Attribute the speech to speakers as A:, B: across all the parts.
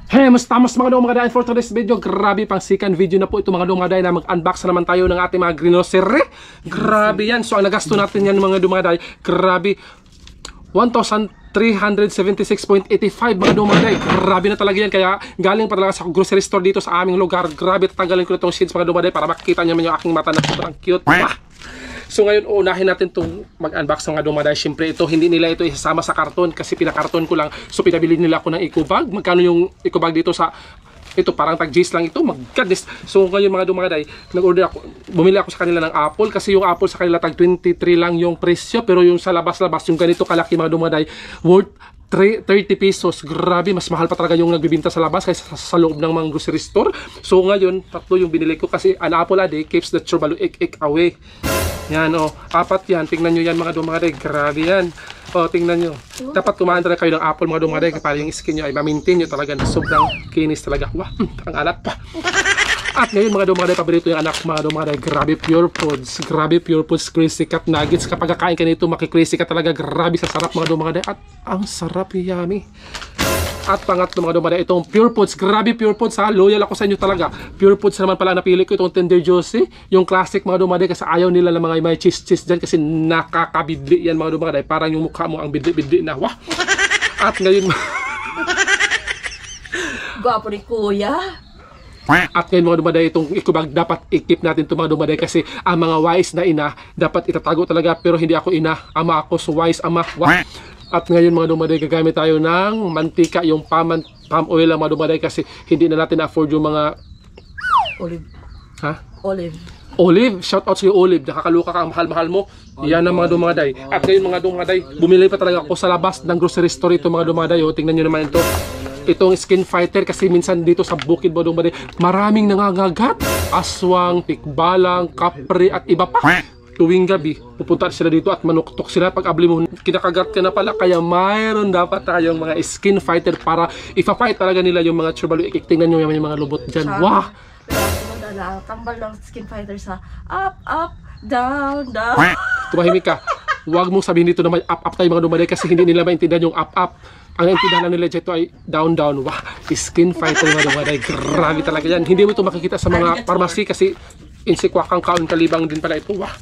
A: Hey, mas mga dumaday for today's video. Grabe pang second video na po ito mga dumaday na mag-unbox na naman tayo ng ating mga grocery. Grabe yan. So ang nagasto natin yan mga dumaday, grabe 1,376.85 mga dumaday. Grabe na talaga yan. Kaya galing pa talaga sa grocery store dito sa aming lugar. Grabe, tatanggalin ko na itong shades mga dumaday para makikita naman yung aking mata na sobrang cute. So ngayon, unahin natin itong mag-unbox ng mga dumaday. Siyempre ito, hindi nila ito isasama sa karton kasi pinakarton ko lang. So pinabili nila ako ng eco bag. Magkano yung eco bag dito sa... Ito parang tag-G's lang ito. Mag-goodness. So ngayon mga dumaday, nag-order ako. Bumili ako sa kanila ng apple kasi yung apple sa kanila tag 23 lang yung presyo. Pero yung sa labas-labas, yung ganito kalaki mga dumaday, worth 30 pesos. Grabe, mas mahal pa talaga yung nagbibinta sa labas kaysa sa loob ng mga grocery store. So ngayon, tatlo yung binili ko kasi an apple a day keeps the trouble away. Yan o, apat yan. Tingnan nyo yan mga dumaday. Grabe yan. O, tingnan nyo. Dapat kumain talaga kayo ng apple mga dumaday para yung skin nyo ay ma-maintain nyo talaga na sobrang kinis talaga. Wah, ang alat pa. At ngayon mga dumaday, paborito yung anak mga dumaday. Grabe Pure Foods. Grabe Pure Foods Crazy Cat Nuggets. Kapag kakain ka nito, makikrazy ka talaga. Grabe sa sarap mga dumaday. At ang sarap, yummy. At pangatlo mga dumaday, itong Pure Foods. Grabe Pure Foods ha. Loyal ako sa inyo talaga. Pure Foods naman pala napili ko itong Tender Juicy. Yung classic mga dumaday kasi ayaw nila ng mga may cheese dyan kasi nakakabidli yan mga dumaday. Parang yung mukha mo ang bidli-bidli na. Wah! At ngayon...
B: Gwapo ni Kuya.
A: At ngayon mga dumaday, itong ikubag dapat i-keep natin itong mga dumaday kasi ang mga wise na ina dapat itatago talaga pero hindi ako ina. Ama ako, so wise ama. Wah! At ngayon mga dumaday, gagamit tayo ng mantika, yung palm oil mga dumaday kasi hindi na natin afford yung mga...
B: Olive.
A: Ha?
B: Olive.
A: Olive, shout out sa iyo Olive, nakakaluka ka, ang mahal-mahal mo. Yan ang mga dumaday. At ngayon mga dumaday, bumili pa talaga ako sa labas ng grocery store ito mga dumaday. O, tingnan nyo naman ito. Itong skin fighter kasi minsan dito sa bukid mga dumaday, maraming nangangagat. Aswang, tikbalang, kapre at iba pa. Tuwing gabi, pupunta sila dito at manuktok sila. Pag abli mo, kinakagat ka na pala. Kaya mayroon dapat tayong mga skin fighter para ipa-fight talaga nila yung mga trouble. Tingnan nyo yung mga lubot dyan. Wah!
B: Tambal ng skin fighter sa up, down, down.
A: Tumahimik ka. Huwag mong sabihin dito na may up tayo mga dumaday kasi hindi nila maintindihan yung up. Ang intindihan nila dito ay down. Wah! Skin fighter mga dumaday. Grabe talaga yan. Hindi mo ito makikita sa mga pharmacy kasi insikwakang kaon kalibang din pala ito. Wah!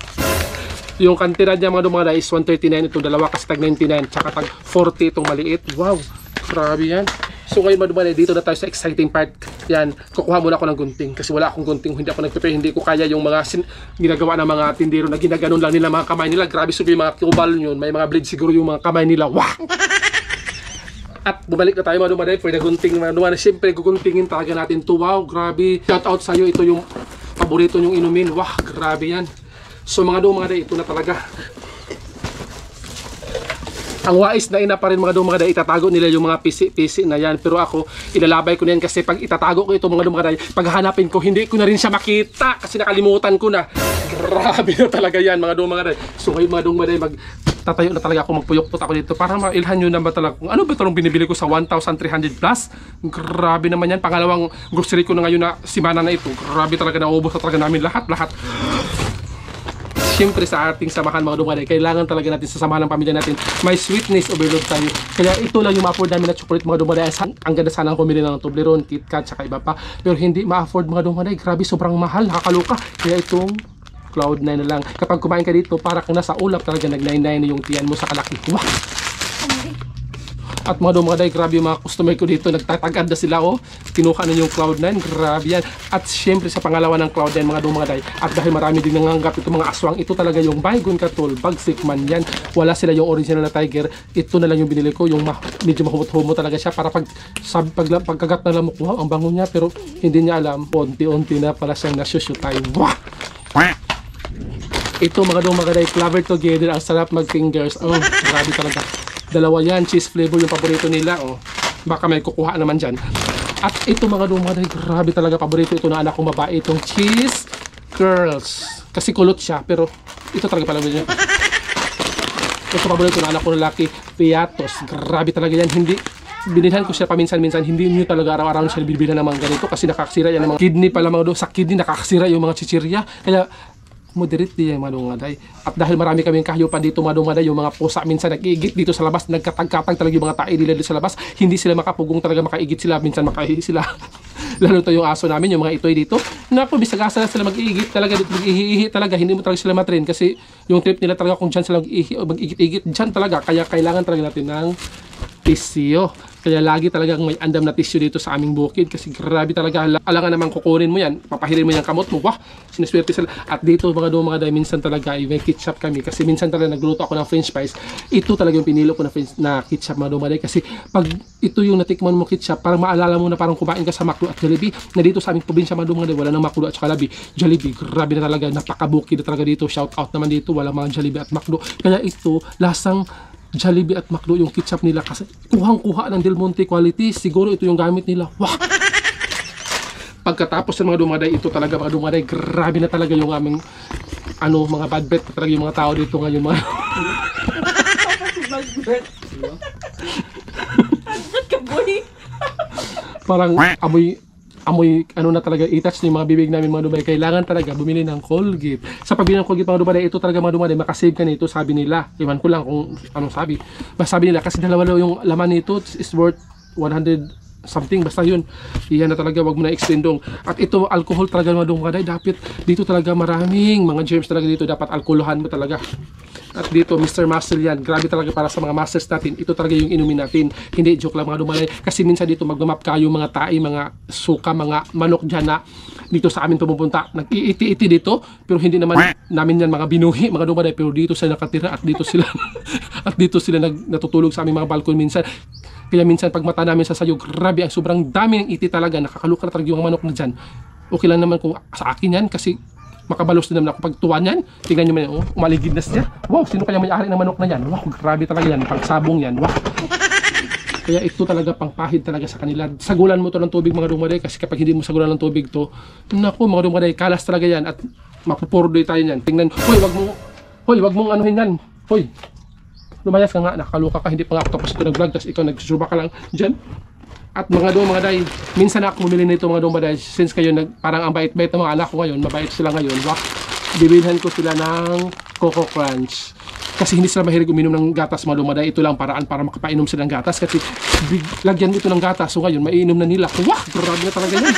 A: Yung kantidad niya mga dumaday is 139. Itong dalawa kasi tag 99. Tsaka tag 40 itong maliit. Wow! Grabe yan. So ngayon mga dumaday, dito na tayo sa exciting part. Yan, kukuha muna ako ng gunting. Kasi wala akong gunting. Hindi ako nagprepare. Hindi ko kaya yung mga ginagawa ng mga tindero na ginaganon lang nila mga kamay nila. Grabe sabi yung mga kubal yun. May mga blade siguro yung mga kamay nila. Wah! At bumalik na tayo mga dumaday for the gunting mga dumaday. Siyempre guguntingin talaga natin to. Wow! Grabe. Shout out sa'yo. Ito yung paborito nyong inumin. Wah! Grabe yan. So mga dumaday, ito na talaga. Ang wais na ina pa rin mga dumaday, itatago nila yung mga pisi-pisi na yan. Pero ako, ilalabay ko na yan kasi pag itatago ko ito mga dumaday, paghanapin ko, hindi ko na rin siya makita kasi nakalimutan ko na. Grabe na talaga yan mga dumaday. So ngayon mga dumaday, tatayo na talaga ako, magpuyok-pot ako dito para mailhan nyo na ba talaga kung ano ba itong binibili ko sa 1,300 plus. Grabe naman yan. Pangalawang grocery ko na ngayon na simana na ito. Grabe talaga, naubos na talaga namin lahat. Siyempre sa ating samahan mga dumaday, kailangan talaga natin sa samahan ng pamilya natin may sweetness overload tayo. Kaya ito lang yung ma-afford namin na chocolate mga dumaday. Ang ganda sana ang pumili ng Toblerone, KitKat, saka iba pa. Pero hindi ma-afford mga dumaday. Grabe, sobrang mahal, nakakaluka. Kaya itong Cloud9 na lang. Kapag kumain ka dito, para kang nasa ulap talaga, nag-99 na yung tiyan mo sa kalaki. Wah! At mga dumaday, grabe yung mga customer ko dito, nagtatagad na sila, oh. Kinuha na yung Cloud9, grabe yan. At syempre sa pangalawa ng Cloud9 mga dumaday, at dahil marami din nanganggap ito mga aswang, ito talaga yung Baygon Katol, Bagsik man yan. Wala sila yung original na tiger, ito na lang yung binili ko, yung medyo mahumot-humot talaga siya para pagkagat na lamok, wow, ang bango niya, pero hindi niya alam, unti-unti na pala siyang nasyusyutay. Wah! Ito mga dumaday, Clover Together, ang sarap mag-fingers. Oh, grabe talaga. Dalawa yan, cheese flavor yung paborito nila. Oh, baka may kukuha naman dyan. At ito mga dumaday, grabe talaga paborito ito na anak kong babae, itong cheese curls. Kasi kulot siya, pero ito talaga pala niya. Ito paborito na anak ko lalaki, Piatos. Grabe talaga yan. Hindi, binilhan ko siya paminsan-minsan. Hindi nyo talaga araw-araw siya bibilhan ng mga ganito kasi nakakasira yan ng mga kidney pala mga doon. Sa kidney nakakasira yung mga chichirya. Kaya moderate din yan mga dumaday. At dahil marami kaming kahyupan dito mga dumaday, yung mga pusa minsan nag-iigit dito sa labas, nagkatag-katag talaga yung mga tae nila dito sa labas, hindi sila makapugong talaga, makaigit sila, minsan makaihi sila. Lalo to yung aso namin, yung mga itoy dito. Naku, bisagasa na sila mag-iigit talaga dito, mag-ihi talaga, hindi mo talaga sila matrain kasi yung trip nila talaga kung dyan sila mag-igit-igit, dyan talaga, kaya kailangan talaga natin ng tissue. Kaya lagi talagang may andam na tissue dito sa aming bukid kasi grabe talaga. Alangan naman kukunin mo yan, papahirin mo yung kamot mo. Wah, sinuswerte sila. At dito mga dumaday, minsan talaga may ketchup kami kasi minsan talaga nagluto ako ng french fries. Ito talaga yung pinilo ko na ketchup mga dumaday kasi pag ito yung natikman mo ketchup, parang maalala mo na parang kumain ka sa McDo at Jollibee. Na dito sa aming probinsya mga dumaday, wala nang McDo at Jollibee. Grabe na talaga, napakabukid na talaga dito. Shout out naman dito, wala mga Jollibee at McDo. Kaya ito, lasang Jollibee at McDo yung ketchup nila kasi kuhang-kuha ng Del Monte quality. Siguro ito yung gamit nila. Wah! Pagkatapos ng mga dumaday, ito talaga mga dumaday, grabe na talaga yung aming mga bad bet talaga yung mga tao dito ngayon mga parang amoy na talaga i-touch yung mga bibig namin mga dumaday. Kailangan talaga bumili ng Colgate. Sa pagbili ng Colgate mga dumaday, ito talaga mga dumaday, makasave ka nito, sabi nila. Iwan ko lang kung anong sabi. Basta sabi nila kasi dalawa yung laman nito is worth 100 something, basta yun. Iyan na talaga, wag mo na explain dong. At ito alcohol talaga mga dumaday, dapat dito talaga maraming mga germs talaga dito, dapat alkoholohan mo talaga. At dito, Mr. Muscle yan. Grabe talaga para sa mga muscles natin. Ito talaga yung inumin natin. Hindi, joke lang mga dumalay. Kasi minsan dito magmamap kayo mga tae, mga suka, mga manok dyan na dito sa amin pumupunta. Nag-iiti-iti dito. Pero hindi naman namin yan mga binuhi, mga dumalay. Pero dito sila nakatira at dito sila at dito sila natutulog sa aming mga balkon minsan. Kaya minsan pag mata namin sa sayo, grabe, ang sobrang dami ng iti talaga. Nakakaluka na talaga yung manok na dyan. Okay lang naman kung sa akin yan kasi makabalos din naman ako pag tuwa niyan. Tingnan nyo man yan, umaligid na siya. Wow, sino kaya may-ari ng manok na yan? Wow, grabe talaga yan, pang sabong yan. Wow. Kaya ito talaga pangpahid talaga sa kanila. Sagulan mo to ng tubig mga dumaday kasi kapag hindi mo sagulan ng tubig to, naku mga dumaday, kalas talaga yan at mapupurdoy tayo yan. Tingnan, hoy, wag mong anuhin yan. Hoy, lumayas ka nga, nakaluka ka, hindi pa nga ako tapos ito nag-vlog, tapos ikaw nagsusuba ka lang dyan. At mga dumaday, minsan na ako bumili nito mga dumaday, since kayo parang ang bait-bait ng mga anak ko ngayon, mabait sila ngayon, wak, bibilhan ko sila ng Coco Crunch. Kasi hindi sila mahilig uminom ng gatas mga dumaday, ito lang paraan para makapainom sila ng gatas, kasi lagyan ito ng gatas, so ngayon, maiinom na nila. Wak, grabe na talaga yan.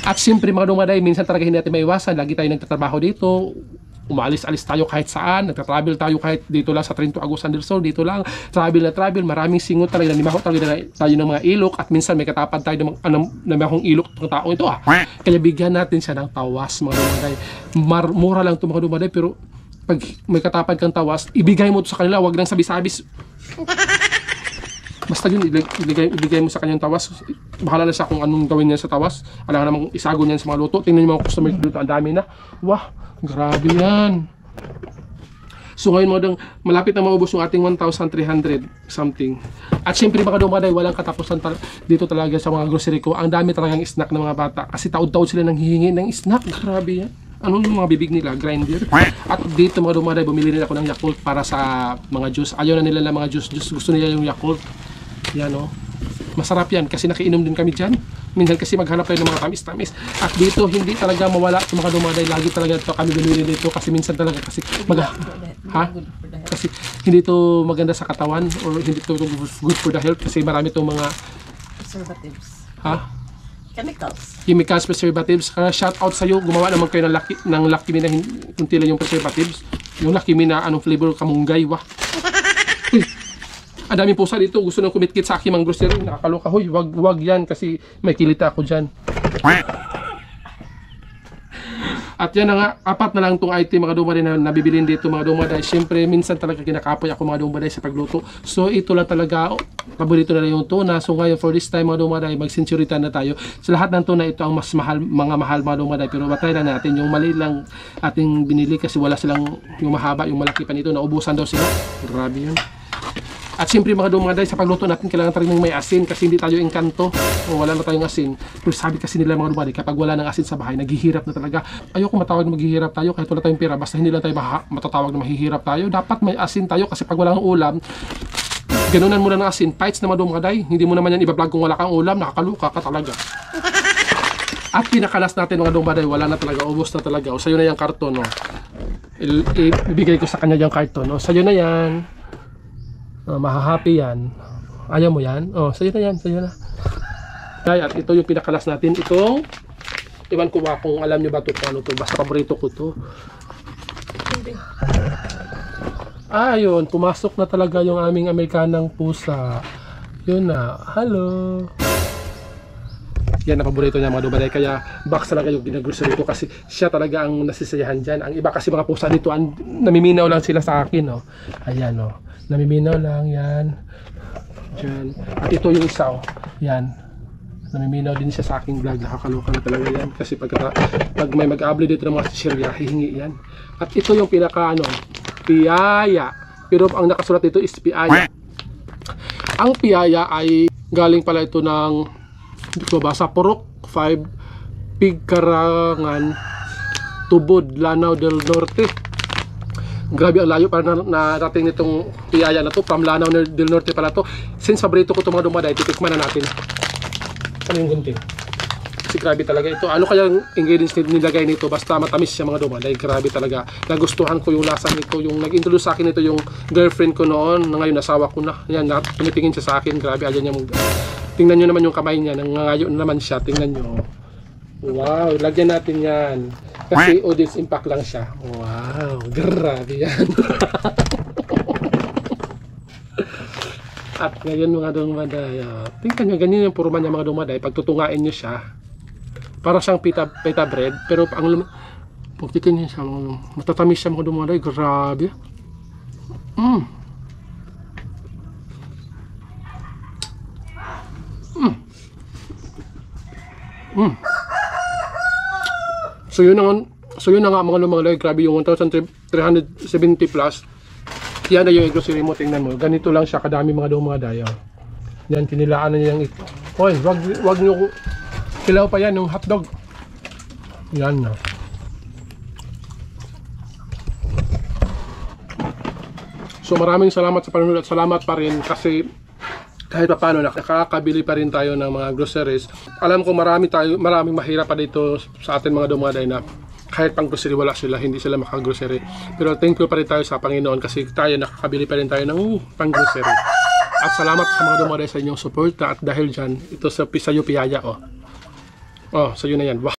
A: At siyempre mga dumaday, minsan talaga hindi natin maiwasan, lagi tayo nagtatrabaho dito, umalis-alis tayo kahit saan, nagtatravel tayo kahit dito lang sa Trinto Agusan del Sur, dito lang, travel na travel, maraming singot talaga, nanimaho talaga tayo ng mga ilok at minsan may katapad tayo ng namahong ilok ng tao ito Kaya bigyan natin siya ng tawas mga dumaday. Mura lang ito mga dumaday, pero pag may katapad kang tawas, ibigay mo ito sa kanila, wag lang sabis-sabis. Basta yun, ibigay mo sa kanyang tawas. Bahala na siya kung anong gawin niya sa tawas. Alam namang isago niyan sa mga luto. Tingnan niyo mga customer dito, ang dami na. Wah, grabe yan. So ngayon mga dong, malapit na maubos yung ating 1,300 something. At syempre mga dumaday, walang katapusan dito talaga sa mga grocery ko. Ang dami talagang snack ng mga bata. Kasi taod-taod sila nang hihingi ng snack. Grabe yan. Ano yung mga bibig nila? Grinder. At dito mga dumaday, bumili rin ako ng Yakult para sa mga juice. Ayaw na nila ng mga juice. Gusto nila yung Yakult. Yan masarap yan kasi nakiinom din kami dyan. Minsan kasi maghanap tayo ng mga tamis-tamis. At dito hindi talaga mawala sa mga dumaday. Lagi talaga ito kami bumili dito kasi minsan talaga kasi kasi hindi ito maganda sa katawan or hindi ito good for the health kasi marami itong mga
B: preservatives.
A: Chemicals, preservatives. Kaya shout out sa iyo, gumawa naman kayo ng Lucky Me na kunti lang yung preservatives. Yung Lucky Me na anong flavor, kamunggay, wah. Ang daming pusa dito, gusto nang kumitkit sa aking mga grocery. Nakakaloka, hoy, wag yan kasi may kilita ako dyan. At yan na nga, apat na lang itong item mga dumaday na nabibilin dito mga dumaday. Siyempre, minsan talaga kinakapoy ako mga dumaday sa pagluto. So, ito lang talaga, paborito na lang yung tuna. So, ngayon, for this time mga dumaday, mag-centuritan na tayo. Sa lahat ng tuna, ito ang mas mahal, mga dumaday. Pero batay lang natin, yung mali lang ating binili kasi wala silang yung mahaba, yung malaki pa nito. Naubusan daw sila. Grabe yun. At siyempre mga dumaday, sa pagluto natin kailangan tayo ng may asin kasi hindi tayo engkanto o wala na tayong asin. Pero sabi kasi nila mga dumaday, kapag wala ng asin sa bahay, naghihirap na talaga. Ayoko matawag na maghihirap tayo kahit wala tayong pera, basta hindi lang tayo matatawag na mahihirap tayo. Dapat may asin tayo kasi pag wala ng ulam, ganunan mo na ng asin, fights na mga dumaday. Hindi mo naman yan ibablog kung wala kang ulam, nakakaluka ka talaga. At pinakalas natin mga dumaday, wala na talaga, ubos na talaga. O sa'yo na yung karton, no? ibigay ko sa kanya yung karton. O, sa'yo na yan. Mahahappy yan. Ayaw mo yan? O, sa'yo na yan, sa'yo na. Kaya, at ito yung pinakalas natin. Itong, iwan ko ba kung alam nyo ba ito kung ano to. Basta paborito ko to. Ayun, pumasok na talaga yung aming Amerikanang pusa. Yun na. Hello. Yan ang paborito niya mga dumaday. Kaya box talaga yung ginagrocery ko kasi siya talaga ang nasisayahan dyan. Ang iba kasi mga pusa dito, namiminaw lang sila sa akin. Oh. Ayan o. Oh. Namiminaw lang yan. Dyan. At ito yung isa. Oh. Yan. Namiminaw din siya sa aking vlog. Nakakaloka na talaga yan. Kasi pag may mag-upload dito ng mga sisirya, hihingi yan. At ito yung pinaka ano, piyaya. Pero ang nakasulat dito is piyaya. Ang piyaya ay galing pala ito ng, hindi ko basa, Purok 5, Pigkarangan, Tubod, Lanao del Norte. Grabe ang layo para narating nitong piyaya na to. From Lanao del Norte pala to. Since paborito ko itong mga dumaday, titikman na natin. Ano yung gunting? Kasi grabe talaga ito. Ano kayang ingredients nilagay nito? Basta matamis siya mga dumaday. Grabe talaga. Nagustuhan ko yung lasa nito. Yung nag-introduce sa akin ito yung girlfriend ko noon. Na ngayon asawa ko na. Yan, pinitingin siya sa akin. Grabe. Ayan niya. Tingnan nyo naman yung kamay niya. Nangangayo naman siya. Tingnan nyo. Wow. Lagyan natin yan. Kasi audience impact lang siya. Wow. Grabe yan. At ngayon mga dumaday, tingnan nyo, ganyan yung purma niya mga dumaday. Pag tutungain nyo siya, para siyang pita bread, pero ang pagtikin niya siya, matatamis siya mga dumaday. Grabe. So yun na nga mga dumaday. Grabe yung 1,370 plus. Yan na yung grocery mo, tingnan mo. Ganito lang siya kadami mga dumaday. Yan, kinilaan na niyang ito. Hoy, wag nyo kilaw pa yan, yung hotdog. Yan na. So maraming salamat sa panonood at salamat pa rin kasi kahit pa paano nakakabili pa rin tayo ng mga groceries. Alam ko maraming mahirap pa dito sa atin mga dumaday na kahit pang grocery wala sila, hindi sila makagrocery. Pero thankful pa rin tayo sa Panginoon kasi tayo nakakabili pa rin tayo ng pang grocery. At salamat sa mga dumaday sa inyong suporta at dahil dyan, ito sa Pisayo Piyaya. Sa'yo na yan. Wow.